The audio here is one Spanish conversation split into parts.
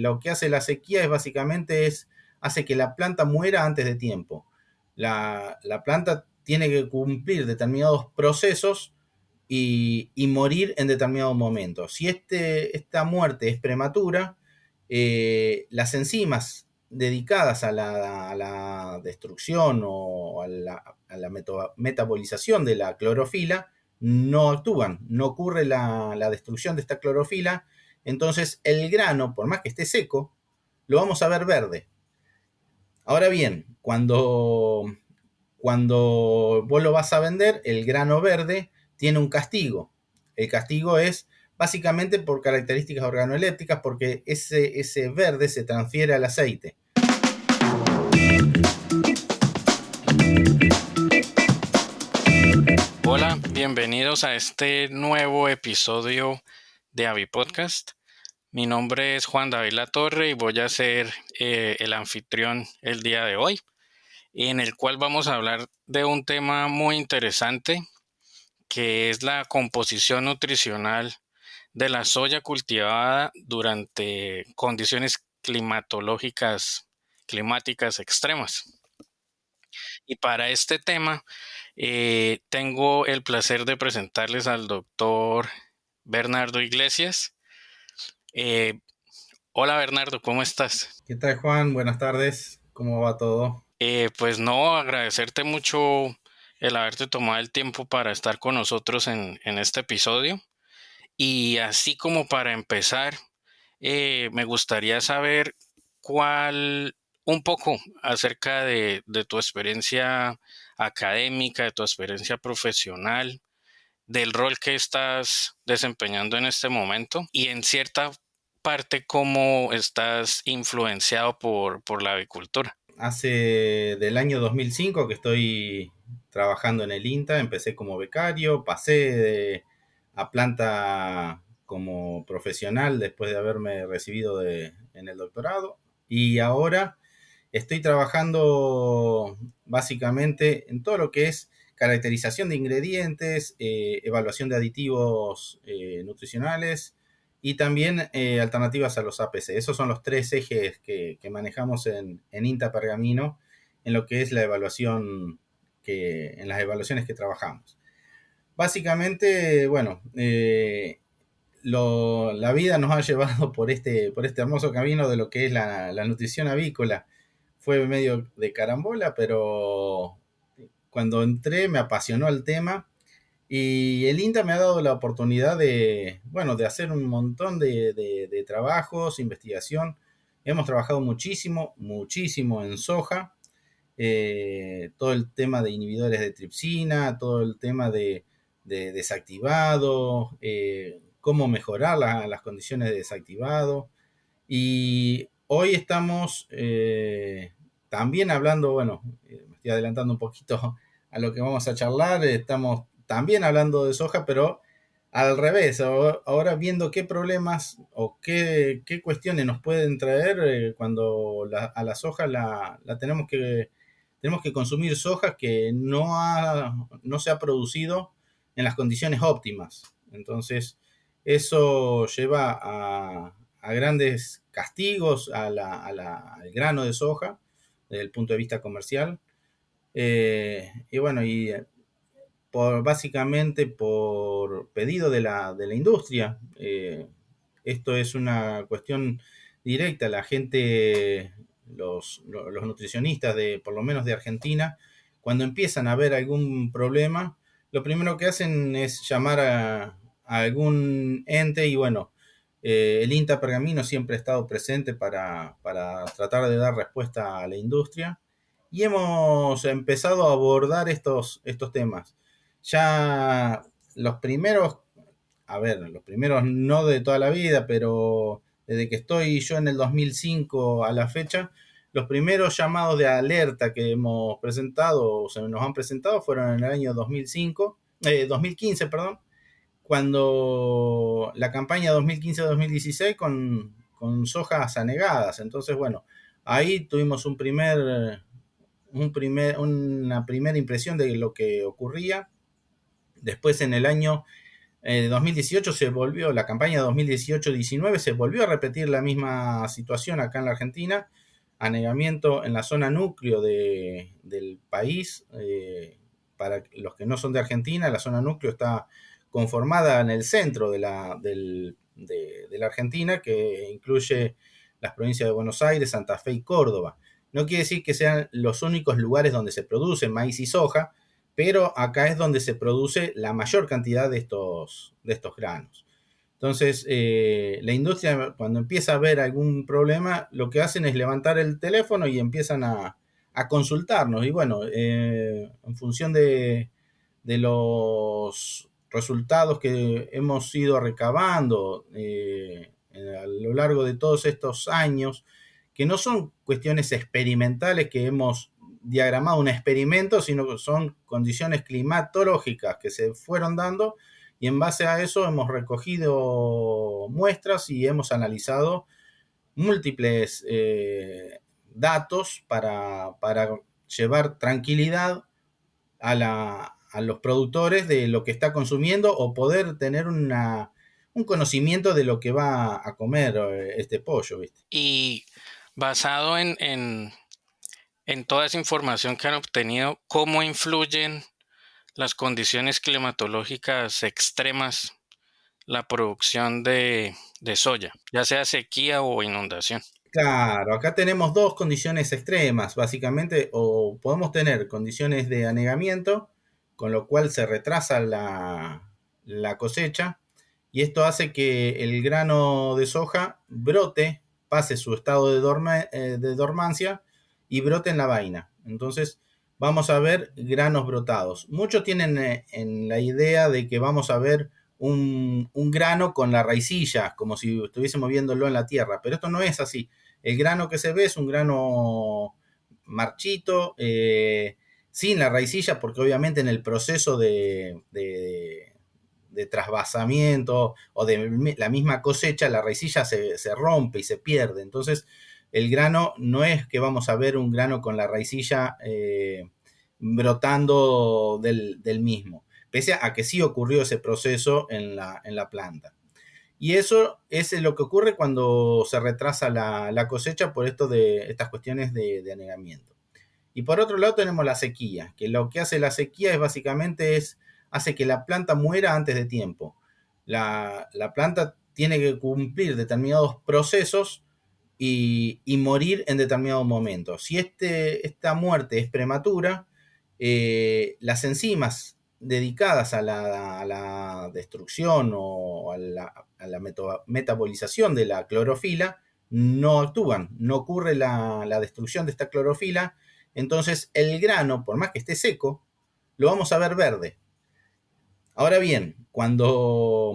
Lo que hace la sequía hace que la planta muera antes de tiempo. La planta tiene que cumplir determinados procesos y morir en determinado momento. Si esta muerte es prematura, las enzimas dedicadas a la destrucción o a la metabolización de la clorofila no actúan, no ocurre la destrucción de esta clorofila, entonces el grano, por más que esté seco, lo vamos a ver verde. Ahora bien, cuando vos lo vas a vender, el grano verde tiene un castigo. El castigo es básicamente por características organolépticas, porque ese verde se transfiere al aceite. Hola, bienvenidos a este nuevo episodio de Avi Podcast. Mi nombre es Juan David Latorre y voy a ser el anfitrión el día de hoy, en el cual vamos a hablar de un tema muy interesante, que es la composición nutricional de la soya cultivada durante condiciones climáticas extremas. Y para este tema tengo el placer de presentarles al doctor Bernardo Iglesias. Eh, Hola Bernardo, ¿cómo estás? ¿Qué tal, Juan? Buenas tardes. ¿Cómo va todo? Pues no, agradecerte mucho el haberte tomado el tiempo para estar con nosotros en este episodio. Y así como para empezar, me gustaría saber un poco acerca de tu experiencia académica, de tu experiencia profesional, del rol que estás desempeñando en este momento y en cierta parte cómo estás influenciado por la avicultura. Hace del año 2005 que estoy trabajando en el INTA, empecé como becario, a planta como profesional después de haberme recibido en el doctorado y ahora estoy trabajando básicamente en todo lo que es caracterización de ingredientes, evaluación de aditivos nutricionales y también alternativas a los APC. Esos son los tres ejes que manejamos en INTA Pergamino en lo que es la evaluación, en las evaluaciones que trabajamos. Básicamente, bueno, la vida nos ha llevado por este hermoso camino de lo que es la nutrición avícola. Fue medio de carambola, pero cuando entré me apasionó el tema y el INTA me ha dado la oportunidad de hacer un montón de trabajos, investigación. Hemos trabajado muchísimo, muchísimo en soja, todo el tema de inhibidores de tripsina, todo el tema de desactivado, cómo mejorar las condiciones de desactivado. Y hoy estamos también hablando, bueno, me estoy adelantando un poquito a lo que vamos a charlar, estamos también hablando de soja, pero al revés, ahora viendo qué problemas o qué cuestiones nos pueden traer cuando a la soja tenemos que consumir soja que no se ha producido en las condiciones óptimas. Entonces, eso lleva a grandes castigos al grano de soja desde el punto de vista comercial. Y bueno, básicamente por pedido de la industria, esto es una cuestión directa. La gente, los nutricionistas por lo menos de Argentina, cuando empiezan a ver algún problema, lo primero que hacen es llamar a algún ente y bueno, el INTA Pergamino siempre ha estado presente para tratar de dar respuesta a la industria y hemos empezado a abordar estos temas. Ya los primeros no de toda la vida, pero desde que estoy yo en el 2005 a la fecha, los primeros llamados de alerta que hemos presentado, o se nos han presentado, fueron en el año 2015, perdón, cuando la campaña 2015-2016 con sojas anegadas. Entonces, bueno, ahí tuvimos una primera impresión de lo que ocurría. Después en el año 2018 se volvió, la campaña 2018-19 se volvió a repetir la misma situación acá en la Argentina, anegamiento en la zona núcleo del país. Para los que no son de Argentina, la zona núcleo está conformada en el centro de la Argentina, que incluye las provincias de Buenos Aires, Santa Fe y Córdoba. No quiere decir que sean los únicos lugares donde se produce maíz y soja, pero acá es donde se produce la mayor cantidad de estos granos. Entonces, la industria, cuando empieza a ver algún problema, lo que hacen es levantar el teléfono y empiezan a consultarnos. Y bueno, en función de los resultados que hemos ido recabando a lo largo de todos estos años, que no son cuestiones experimentales que hemos diagramado un experimento, sino que son condiciones climatológicas que se fueron dando, y en base a eso hemos recogido muestras y hemos analizado múltiples datos para llevar tranquilidad a los productores de lo que está consumiendo, o poder tener un conocimiento de lo que va a comer este pollo, ¿viste? Y basado en toda esa información que han obtenido, ¿cómo influyen las condiciones climatológicas extremas la producción de soya, ya sea sequía o inundación? Claro, acá tenemos dos condiciones extremas, básicamente, o podemos tener condiciones de anegamiento, con lo cual se retrasa la cosecha, y esto hace que el grano de soja brote, pase su estado de dormancia y brote en la vaina. Entonces vamos a ver granos brotados. Muchos tienen en la idea de que vamos a ver un grano con la raicilla, como si estuviésemos viéndolo en la tierra, pero esto no es así. El grano que se ve es un grano marchito, sin la raicilla, porque obviamente en el proceso de trasvasamiento o de la misma cosecha, la raicilla se rompe y se pierde. Entonces, el grano no es que vamos a ver un grano con la raicilla brotando del mismo, pese a que sí ocurrió ese proceso en la planta. Y eso es lo que ocurre cuando se retrasa la cosecha por estas cuestiones de anegamiento. Y por otro lado tenemos la sequía, que lo que hace la sequía es básicamente hace que la planta muera antes de tiempo. La planta tiene que cumplir determinados procesos y morir en determinado momento. Si esta muerte es prematura, las enzimas dedicadas a la destrucción o a la metabolización de la clorofila no actúan, no ocurre la destrucción de esta clorofila. Entonces el grano, por más que esté seco, lo vamos a ver verde. Ahora bien, cuando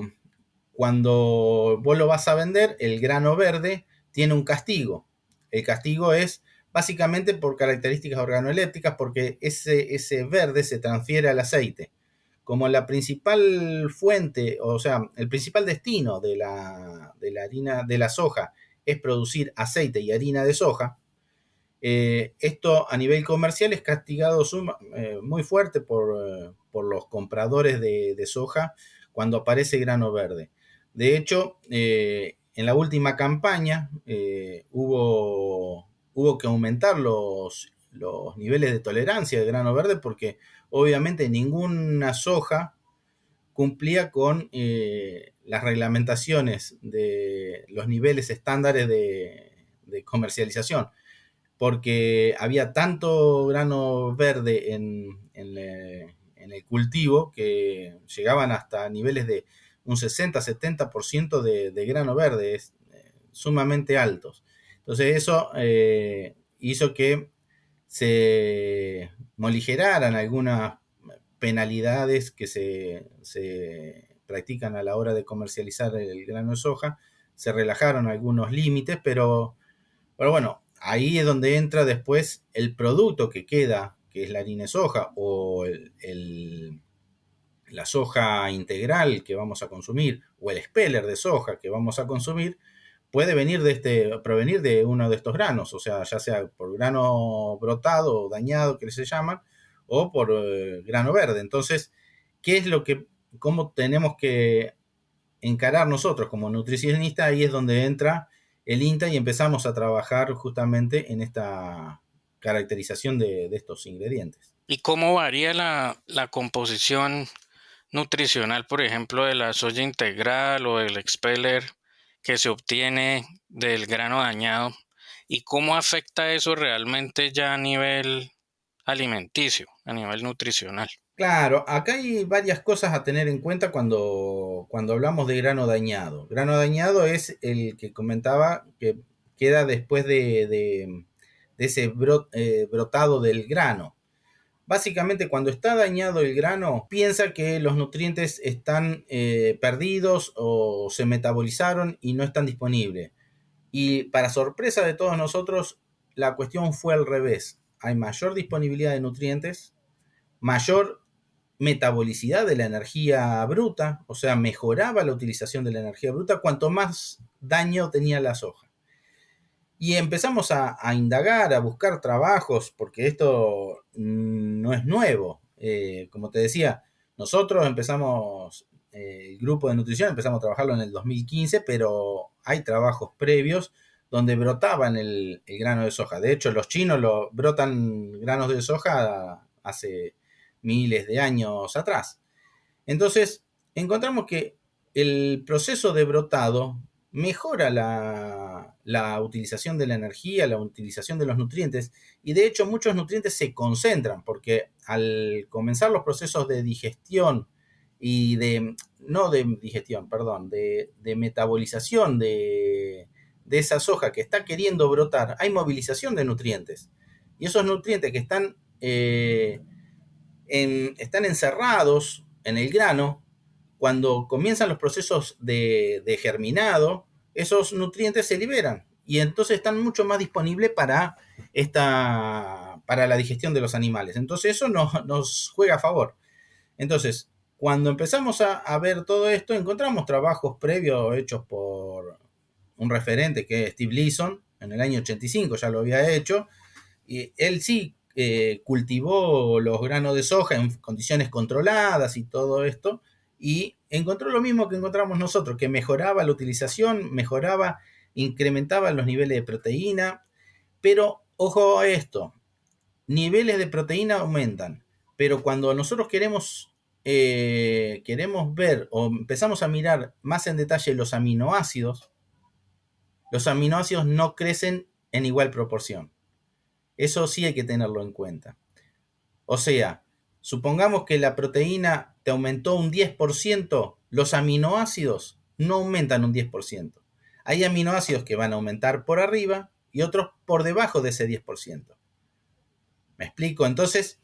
vos lo vas a vender, el grano verde tiene un castigo. El castigo es básicamente por características organolépticas, porque ese verde se transfiere al aceite. Como la principal fuente, o sea, el principal destino de la harina de la soja es producir aceite y harina de soja, esto a nivel comercial es castigado muy fuerte por los compradores de soja cuando aparece grano verde. De hecho, en la última campaña hubo que aumentar los niveles de tolerancia de grano verde, porque obviamente ninguna soja cumplía con las reglamentaciones de los niveles estándares de comercialización, porque había tanto grano verde en el cultivo que llegaban hasta niveles de un 60-70% de grano verde, es sumamente altos. Entonces eso hizo que se moligeraran algunas penalidades que se practican a la hora de comercializar el grano de soja. Se relajaron algunos límites, pero bueno, ahí es donde entra después el producto que queda, que es la harina de soja o la soja integral que vamos a consumir, o el speller de soja que vamos a consumir, puede provenir de uno de estos granos, o sea, ya sea por grano brotado o dañado, que se llaman, o por grano verde. Entonces, ¿qué es lo que cómo tenemos que encarar nosotros como nutricionistas. Ahí es donde entra el INTA y empezamos a trabajar justamente en esta caracterización de estos ingredientes. ¿Y cómo varía la composición nutricional, por ejemplo, de la soya integral o del expeller que se obtiene del grano dañado? ¿Y cómo afecta eso realmente ya a nivel alimenticio, a nivel nutricional? Claro, acá hay varias cosas a tener en cuenta cuando hablamos de grano dañado. Grano dañado es el que comentaba que queda después de ese brotado del grano. Básicamente, cuando está dañado el grano, piensa que los nutrientes están perdidos o se metabolizaron y no están disponibles. Y para sorpresa de todos nosotros, la cuestión fue al revés. Hay mayor disponibilidad de nutrientes, mayor metabolicidad de la energía bruta, o sea, mejoraba la utilización de la energía bruta cuanto más daño tenía la soja. Y empezamos a indagar, a buscar trabajos, porque esto no es nuevo. Como te decía, nosotros empezamos, el grupo de nutrición empezamos a trabajarlo en el 2015, pero hay trabajos previos donde brotaban el grano de soja. De hecho, los chinos brotan granos de soja hace miles de años atrás. Entonces, encontramos que el proceso de brotado mejora la utilización de la energía, la utilización de los nutrientes, y de hecho muchos nutrientes se concentran porque al comenzar los procesos de digestión y no de digestión, perdón, de metabolización de esa soja que está queriendo brotar, hay movilización de nutrientes. Y esos nutrientes que están encerrados en el grano, cuando comienzan los procesos de germinado, esos nutrientes se liberan y entonces están mucho más disponibles para la digestión de los animales. Entonces eso nos juega a favor. Entonces, cuando empezamos a ver todo esto, encontramos trabajos previos hechos por un referente que es Steve Leeson, en el año 85 ya lo había hecho, y él sí cultivó los granos de soja en condiciones controladas y todo esto, y encontró lo mismo que encontramos nosotros, que mejoraba la utilización, incrementaba los niveles de proteína, pero ojo a esto, niveles de proteína aumentan, pero cuando nosotros queremos ver o empezamos a mirar más en detalle los aminoácidos no crecen en igual proporción. Eso sí hay que tenerlo en cuenta. O sea, supongamos que la proteína te aumentó un 10%, los aminoácidos no aumentan un 10%. Hay aminoácidos que van a aumentar por arriba y otros por debajo de ese 10%. ¿Me explico? Entonces,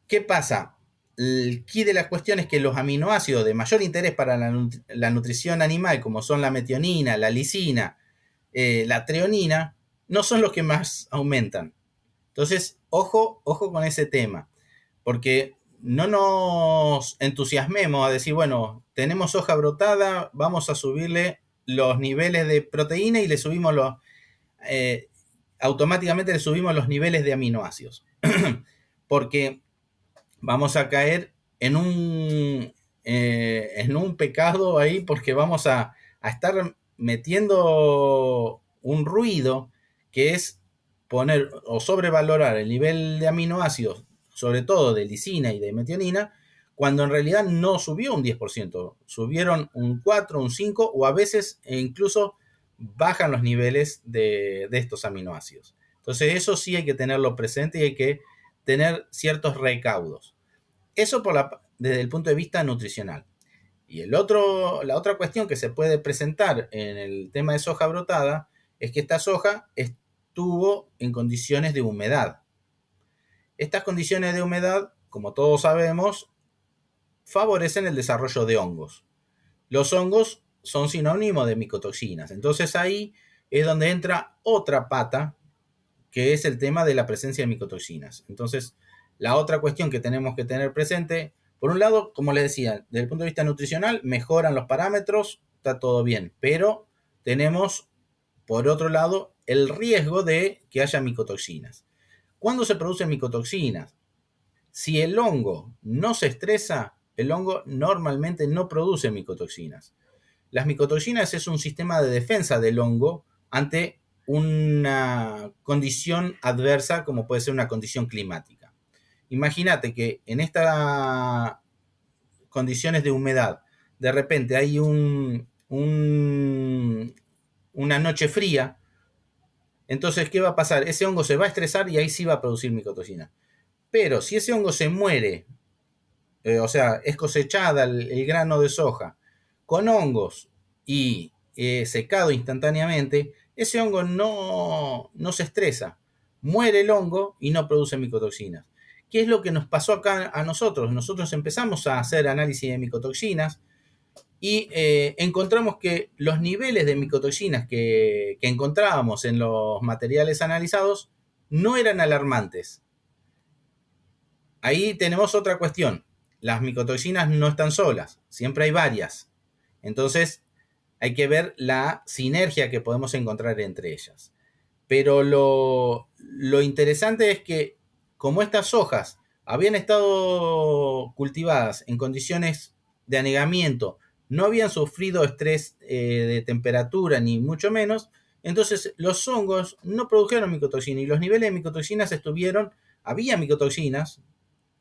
¿qué pasa? El key de la cuestión es que los aminoácidos de mayor interés para la nutrición animal, como son la metionina, la lisina, la treonina, no son los que más aumentan. Entonces, ojo con ese tema, porque no nos entusiasmemos a decir, bueno, tenemos soja brotada, vamos a subirle los niveles de proteína y eh, automáticamente le subimos los niveles de aminoácidos, porque vamos a caer en un pecado ahí, porque vamos a estar metiendo un ruido que es poner o sobrevalorar el nivel de aminoácidos, sobre todo de lisina y de metionina, cuando en realidad no subió un 10%, subieron un 4, un 5 o a veces incluso bajan los niveles de estos aminoácidos. Entonces eso sí hay que tenerlo presente y hay que tener ciertos recaudos. Eso desde el punto de vista nutricional. Y la otra cuestión que se puede presentar en el tema de soja brotada es que esta soja estuvo en condiciones de humedad. Estas condiciones de humedad, como todos sabemos, favorecen el desarrollo de hongos. Los hongos son sinónimo de micotoxinas. Entonces ahí es donde entra otra pata, que es el tema de la presencia de micotoxinas. Entonces, la otra cuestión que tenemos que tener presente, por un lado, como les decía, desde el punto de vista nutricional, mejoran los parámetros, está todo bien, pero tenemos, por otro lado, el riesgo de que haya micotoxinas. ¿Cuándo se producen micotoxinas? Si el hongo no se estresa, el hongo normalmente no produce micotoxinas. Las micotoxinas es un sistema de defensa del hongo ante una condición adversa como puede ser una condición climática. Imagínate que en estas condiciones de humedad, de repente hay una noche fría, entonces, ¿qué va a pasar? Ese hongo se va a estresar y ahí sí va a producir micotoxina. Pero si ese hongo se muere, o sea, es cosechada el grano de soja con hongos y secado instantáneamente, ese hongo no se estresa, muere el hongo y no produce micotoxinas. ¿Qué es lo que nos pasó acá a nosotros? Nosotros empezamos a hacer análisis de micotoxinas y encontramos que los niveles de micotoxinas que encontrábamos en los materiales analizados no eran alarmantes. Ahí tenemos otra cuestión. Las micotoxinas no están solas, siempre hay varias. Entonces hay que ver la sinergia que podemos encontrar entre ellas. Pero lo interesante es que como estas hojas habían estado cultivadas en condiciones de anegamiento, no habían sufrido estrés de temperatura ni mucho menos, entonces los hongos no produjeron micotoxina y los niveles de micotoxinas había micotoxinas,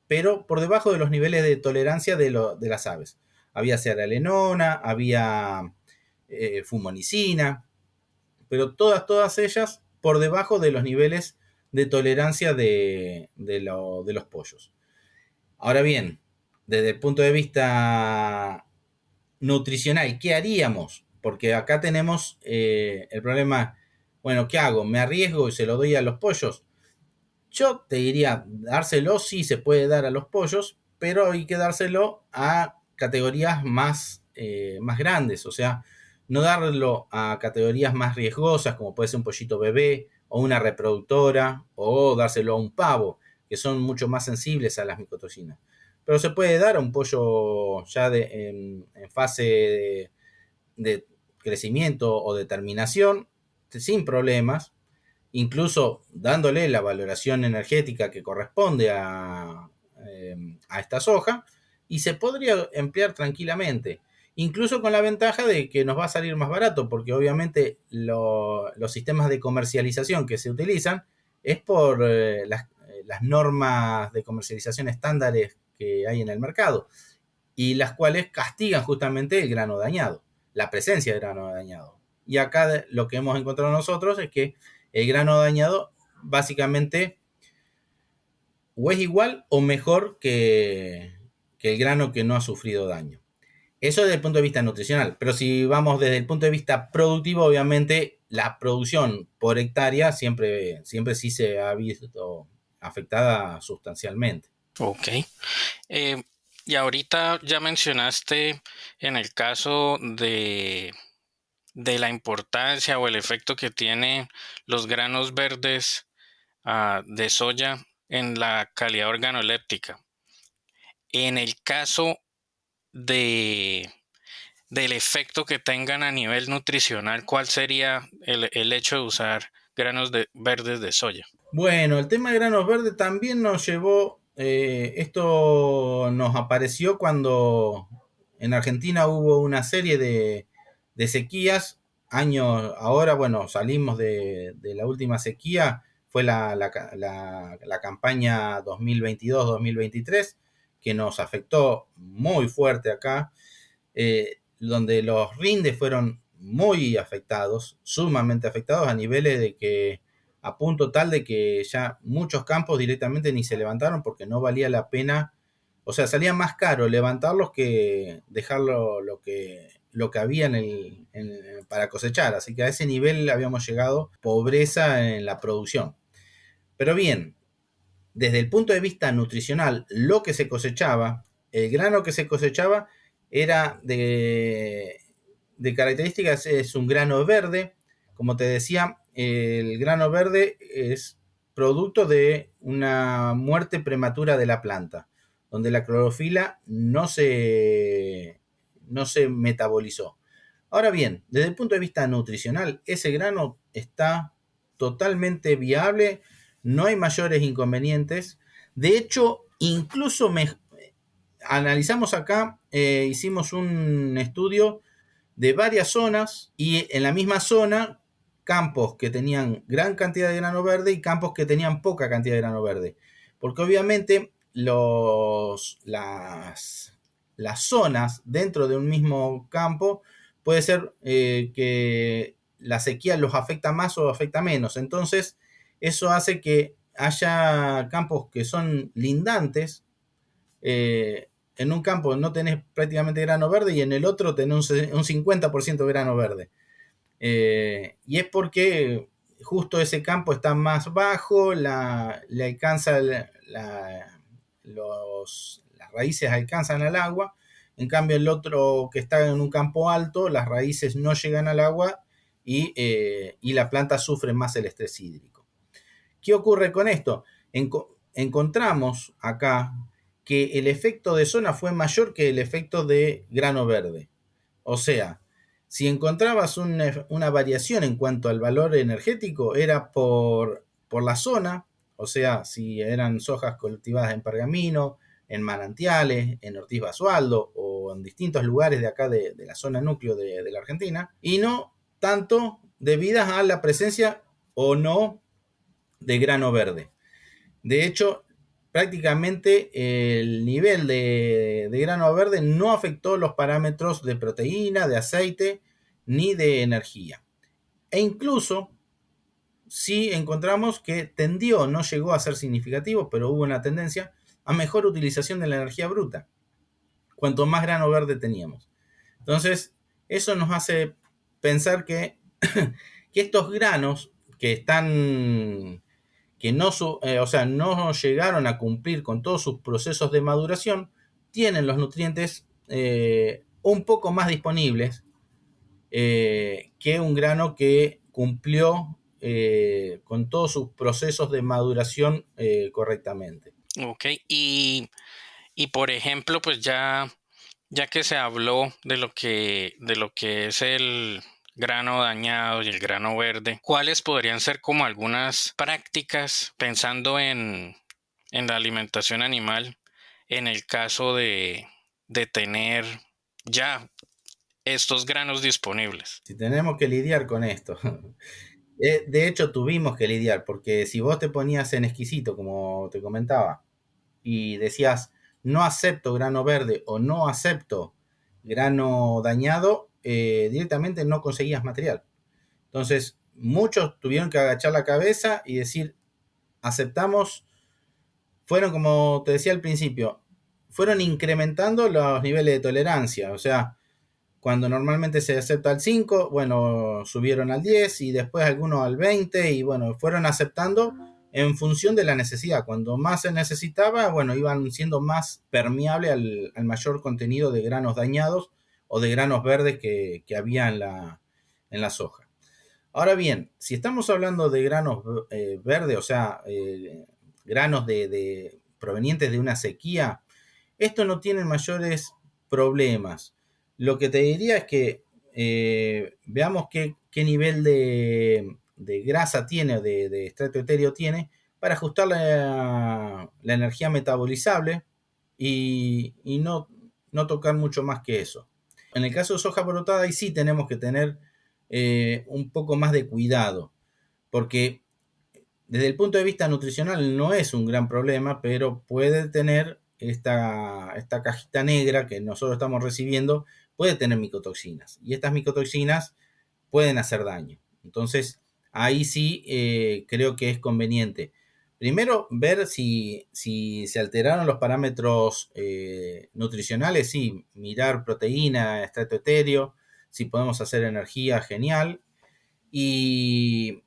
pero por debajo de los niveles de tolerancia de las aves. Había cearalenona, había fumonicina, pero todas ellas por debajo de los niveles de tolerancia de los pollos. Ahora bien, desde el punto de vista nutricional, ¿qué haríamos? Porque acá tenemos el problema, bueno, ¿qué hago? ¿Me arriesgo y se lo doy a los pollos? Yo te diría, dárselo sí se puede dar a los pollos, pero hay que dárselo a categorías más grandes, o sea, no darlo a categorías más riesgosas, como puede ser un pollito bebé o una reproductora, o dárselo a un pavo, que son mucho más sensibles a las micotoxinas. Pero se puede dar a un pollo ya en fase de crecimiento o de terminación, sin problemas, incluso dándole la valoración energética que corresponde a esta soja, y se podría emplear tranquilamente, incluso con la ventaja de que nos va a salir más barato, porque obviamente los sistemas de comercialización que se utilizan es por las normas de comercialización estándares que hay en el mercado, y las cuales castigan justamente el grano dañado, la presencia de grano dañado. Y acá lo que hemos encontrado nosotros es que el grano dañado básicamente o es igual o mejor que el grano que no ha sufrido daño. Eso desde el punto de vista nutricional, pero si vamos desde el punto de vista productivo, obviamente la producción por hectárea siempre sí se ha visto afectada sustancialmente. Ok. Eh, y ahorita ya mencionaste en el caso de la importancia o el efecto que tienen los granos verdes de soya en la calidad organoléptica. En el caso de, del efecto que tengan a nivel nutricional, ¿cuál sería el hecho de usar verdes de soya? Bueno, el tema de granos verdes también nos llevó, esto nos apareció cuando en Argentina hubo una serie de sequías, años, ahora, bueno, salimos de la última sequía, fue la campaña 2022-2023, que nos afectó muy fuerte acá, donde los rindes fueron muy afectados, sumamente afectados a niveles de que a punto tal de que ya muchos campos directamente ni se levantaron porque no valía la pena, o sea, salía más caro levantarlos que dejarlo lo que había para cosechar, así que a ese nivel habíamos llegado, pobreza en la producción. Pero bien, desde el punto de vista nutricional, lo que se cosechaba, el grano que se cosechaba era de características, es un grano verde, como te decía, el grano verde es producto de una muerte prematura de la planta, donde la clorofila no se metabolizó. Ahora bien, desde el punto de vista nutricional, ese grano está totalmente viable, no hay mayores inconvenientes. De hecho, incluso analizamos acá, hicimos un estudio de varias zonas y en la misma zona campos que tenían gran cantidad de grano verde y campos que tenían poca cantidad de grano verde. Porque obviamente las zonas dentro de un mismo campo puede ser que la sequía los afecta más o afecta menos. Entonces eso hace que haya campos que son lindantes. En un campo no tenés prácticamente grano verde y en el otro tenés un 50% de grano verde. Y es porque justo ese campo está más bajo, le alcanza las raíces alcanzan al agua. En cambio el otro que está en un campo alto, las raíces no llegan al agua y la planta sufre más el estrés hídrico. ¿Qué ocurre con esto? Encontramos acá que el efecto de zona fue mayor que el efecto de grano verde. O sea, si encontrabas una variación en cuanto al valor energético, era por la zona, o sea, si eran sojas cultivadas en Pergamino, en Manantiales, en Ortiz Basualdo o en distintos lugares de acá de la zona núcleo de la Argentina, y no tanto debidas a la presencia o no de grano verde. De hecho, prácticamente el nivel de grano verde no afectó los parámetros de proteína, de aceite ni de energía. E incluso sí encontramos que tendió, no llegó a ser significativo, pero hubo una tendencia a mejor utilización de la energía bruta, cuanto más grano verde teníamos. Entonces, eso nos hace pensar que, que estos granos que están que no llegaron a cumplir con todos sus procesos de maduración, tienen los nutrientes un poco más disponibles que un grano que cumplió con todos sus procesos de maduración correctamente. Ok, y por ejemplo, pues ya que se habló de lo que es el grano dañado y el grano verde, ¿cuáles podrían ser como algunas prácticas pensando en la alimentación animal en el caso de tener ya estos granos disponibles? Si tenemos que lidiar con esto, de hecho tuvimos que lidiar, porque si vos te ponías en exquisito, como te comentaba, y decías no acepto grano verde o no acepto grano dañado, directamente no conseguías material. Entonces, muchos tuvieron que agachar la cabeza y decir, aceptamos, fueron como te decía al principio, fueron incrementando los niveles de tolerancia, o sea, cuando normalmente se acepta al 5, bueno, subieron al 10 y después algunos al 20 y bueno, fueron aceptando en función de la necesidad. Cuando más se necesitaba, bueno, iban siendo más permeables al mayor contenido de granos dañados o de granos verdes que había en la soja. Ahora bien, si estamos hablando de granos verdes, o sea, granos provenientes de una sequía, esto no tiene mayores problemas. Lo que te diría es que veamos qué nivel de grasa tiene o de estrato etéreo tiene para ajustar la energía metabolizable y no tocar mucho más que eso. En el caso de soja brotada, ahí sí tenemos que tener un poco más de cuidado, porque desde el punto de vista nutricional no es un gran problema, pero puede tener esta cajita negra que nosotros estamos recibiendo, puede tener micotoxinas. Y estas micotoxinas pueden hacer daño. Entonces, ahí sí creo que es conveniente. Primero, ver si se alteraron los parámetros nutricionales, sí, mirar proteína, estrato etéreo, si podemos hacer energía, genial. Y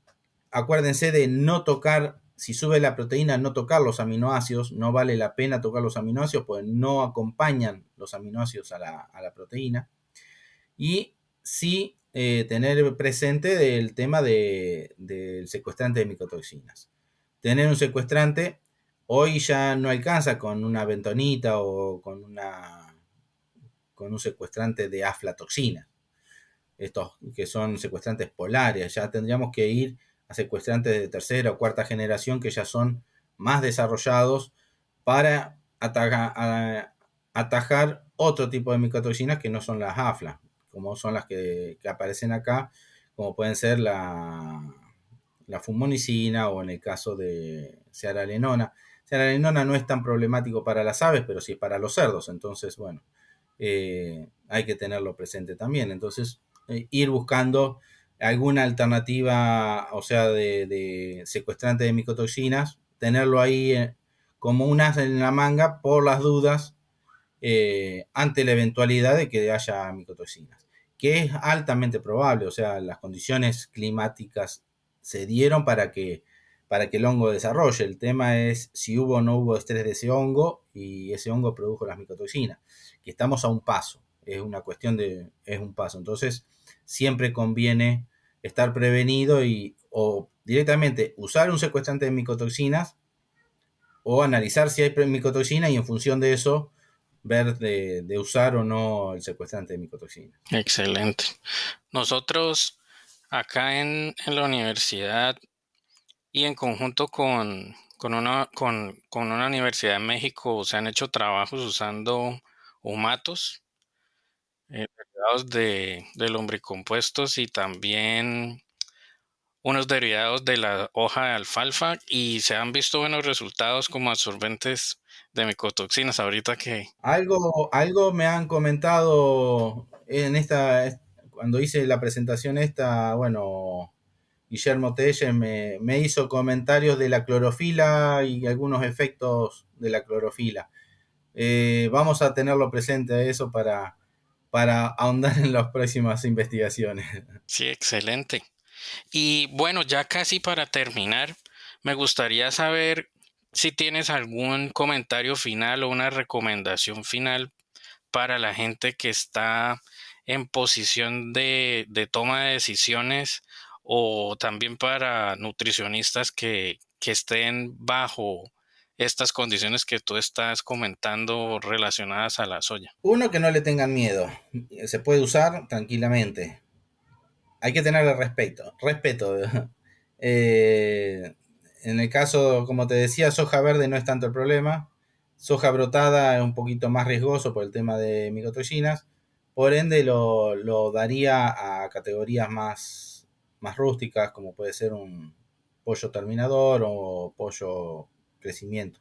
acuérdense de no tocar, si sube la proteína, no tocar los aminoácidos, no vale la pena tocar los aminoácidos, pues no acompañan los aminoácidos a la proteína. Y sí tener presente el tema del secuestrante de micotoxinas. Tener un secuestrante hoy ya no alcanza con una bentonita o con un secuestrante de aflatoxina. Estos que son secuestrantes polares, ya tendríamos que ir a secuestrantes de tercera o cuarta generación que ya son más desarrollados para atajar otro tipo de micotoxinas que no son las afla, como son las que aparecen acá, como pueden ser la fumonicina o en el caso de cearalenona. Cearalenona no es tan problemático para las aves, pero sí para los cerdos, entonces, bueno, hay que tenerlo presente también. Entonces, ir buscando alguna alternativa, o sea, de secuestrante de micotoxinas, tenerlo ahí como un as en la manga por las dudas ante la eventualidad de que haya micotoxinas, que es altamente probable, o sea, las condiciones climáticas se dieron para que el hongo desarrolle. El tema es si hubo o no hubo estrés de ese hongo y ese hongo produjo las micotoxinas, que estamos a un paso, es una cuestión de, es un paso. Entonces, siempre conviene estar prevenido y o directamente usar un secuestrante de micotoxinas o analizar si hay micotoxina y en función de eso ver de usar o no el secuestrante de micotoxina. Excelente. Nosotros acá en la universidad y en conjunto con una universidad en México se han hecho trabajos usando humatos, derivados de lombricompuestos y también unos derivados de la hoja de alfalfa y se han visto buenos resultados como absorbentes de micotoxinas. Ahorita que Algo me han comentado en cuando hice la presentación esta, bueno, Guillermo Telles me hizo comentarios de la clorofila y algunos efectos de la clorofila. Vamos a tenerlo presente a eso para ahondar en las próximas investigaciones. sí, excelente. Y bueno, ya casi para terminar, me gustaría saber si tienes algún comentario final o una recomendación final para la gente que está en posición de toma de decisiones o también para nutricionistas que estén bajo estas condiciones que tú estás comentando relacionadas a la soya. Uno, que no le tengan miedo. Se puede usar tranquilamente. Hay que tenerle respeto. Respeto. Eh, en el caso, como te decía, soja verde no es tanto el problema. Soja brotada es un poquito más riesgoso por el tema de micotoxinas. Por ende, lo daría a categorías más rústicas, como puede ser un pollo terminador o pollo crecimiento.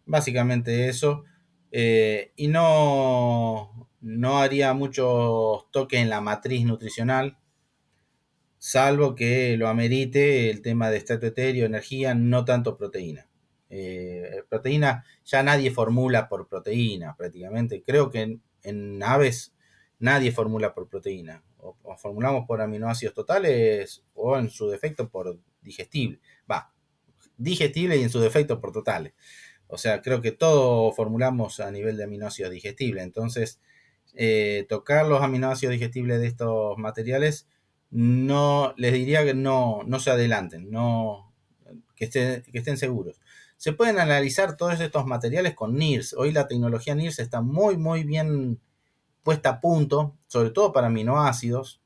Básicamente eso. Y no haría muchos toques en la matriz nutricional, salvo que lo amerite el tema de estato etéreo, energía, no tanto proteína. Proteína, ya nadie formula por proteína prácticamente. Creo que en aves nadie formula por proteína. O formulamos por aminoácidos totales o en su defecto por digestible. Va, digestible y en su defecto por totales. O sea, creo que todo formulamos a nivel de aminoácidos digestibles. Entonces, tocar los aminoácidos digestibles de estos materiales, no les diría que no se adelanten, que estén seguros. Se pueden analizar todos estos materiales con NIRS. Hoy la tecnología NIRS está muy bien puesta a punto, sobre todo para aminoácidos.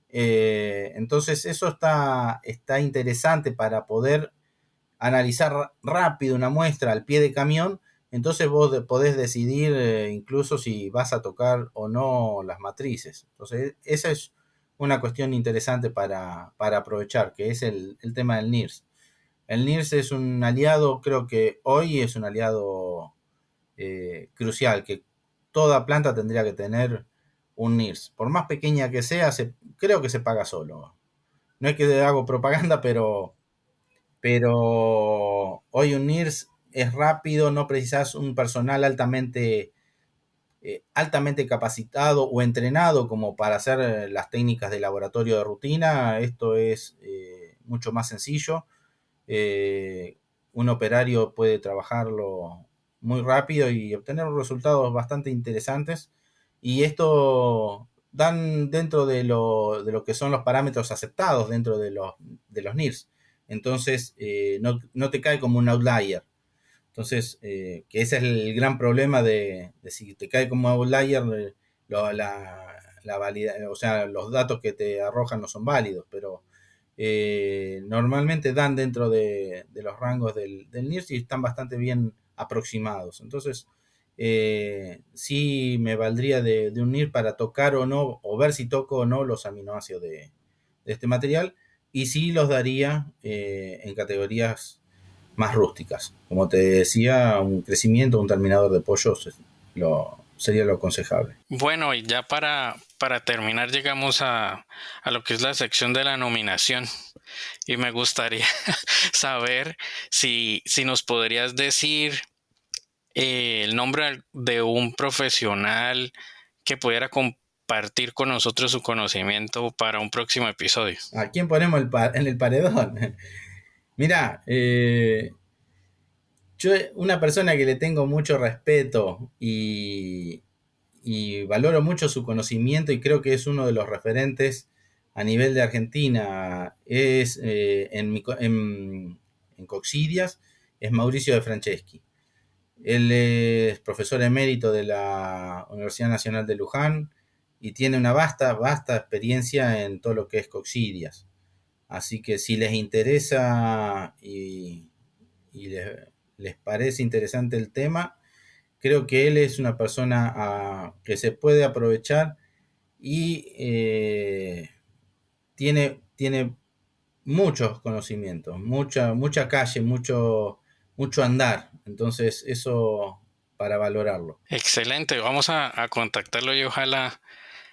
Entonces, eso está interesante para poder analizar rápido una muestra al pie de camión, entonces vos podés decidir incluso si vas a tocar o no las matrices. Entonces, esa es una cuestión interesante para aprovechar, que es el tema del NIRS. El NIRS es un aliado, creo que hoy es un aliado crucial, que toda planta tendría que tener un NIRS. Por más pequeña que sea, creo que se paga solo. No es que hago propaganda, pero hoy un NIRS es rápido, no precisas un personal altamente capacitado o entrenado como para hacer las técnicas de laboratorio de rutina. Esto es mucho más sencillo. Un operario puede trabajarlo muy rápido y obtener resultados bastante interesantes. Y esto dan dentro de lo que son los parámetros aceptados dentro de los NIRS. Entonces, no te cae como un outlier. Entonces, que ese es el gran problema de si te cae como outlier, o sea, los datos que te arrojan no son válidos, pero normalmente dan dentro de los rangos del NIRS y están bastante bien aproximados. Entonces, sí me valdría de unir para tocar o no, o ver si toco o no los aminoácidos de este material, y sí los daría en categorías más rústicas. Como te decía, un crecimiento, un terminador de pollos sería lo aconsejable. Bueno, y ya para terminar llegamos a lo que es la sección de la nominación. Y me gustaría saber si nos podrías decir el nombre de un profesional que pudiera compartir con nosotros su conocimiento para un próximo episodio. ¿A quién ponemos en el paredón? Mirá, yo una persona que le tengo mucho respeto y valoro mucho su conocimiento y creo que es uno de los referentes a nivel de Argentina, es en Coxidias, es Mauricio de Franceschi. Él es profesor emérito de la Universidad Nacional de Luján y tiene una vasta experiencia en todo lo que es Coxidias. Así que si les interesa y les parece interesante el tema, creo que él es una persona que se puede aprovechar y tiene muchos conocimientos, mucha calle, mucho andar. Entonces, eso para valorarlo. Excelente, vamos a contactarlo y ojalá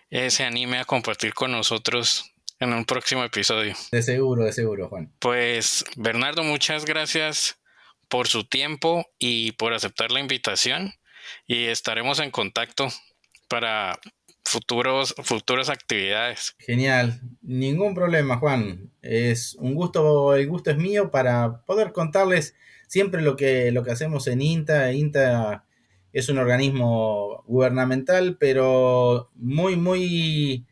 se anime a compartir con nosotros en un próximo episodio. De seguro, Juan. Pues Bernardo, muchas gracias por su tiempo y por aceptar la invitación y estaremos en contacto para futuras actividades. Genial, ningún problema, Juan. Es un gusto, el gusto es mío para poder contarles siempre lo que hacemos en INTA. INTA es un organismo gubernamental, pero muy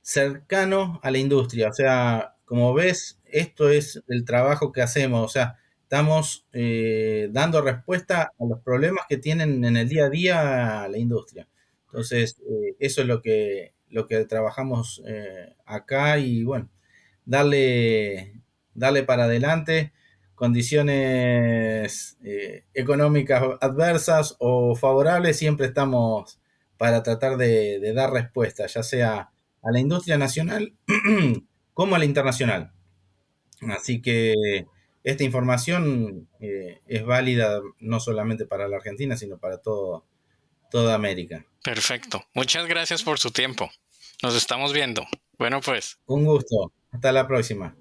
cercano a la industria. O sea, como ves, esto es el trabajo que hacemos. O sea, estamos dando respuesta a los problemas que tienen en el día a día la industria. Entonces, eso es lo que trabajamos acá y bueno, darle para adelante. Condiciones económicas adversas o favorables, siempre estamos para tratar de dar respuesta, ya sea a la industria nacional como a la internacional. Así que esta información es válida no solamente para la Argentina, sino para toda América. Perfecto. Muchas gracias por su tiempo. Nos estamos viendo. Bueno, pues. Un gusto. Hasta la próxima.